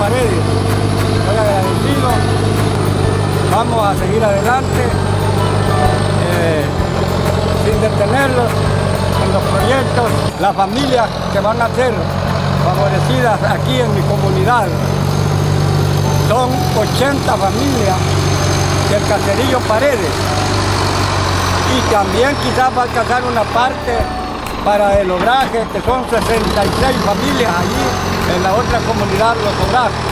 Paredes. Estoy agradecido. Vamos a seguir adelante sin detenerlos en los proyectos. Las familias que van a ser favorecidas aquí en mi comunidad son 80 familias del caserío Paredes, y también quizás va a alcanzar una parte para el Obraje, que son 66 familias allí en la otra comunidad, Los Obrajes.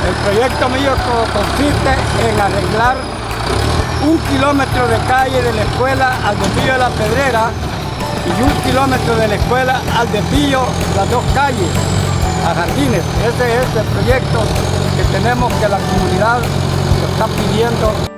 El proyecto mío consiste en arreglar 1 kilómetro de calle de la escuela al desvío de la Pedrera y 1 kilómetro de la escuela al desvío, las 2 calles, a Jardines. Ese es el proyecto que tenemos, que la comunidad lo está pidiendo.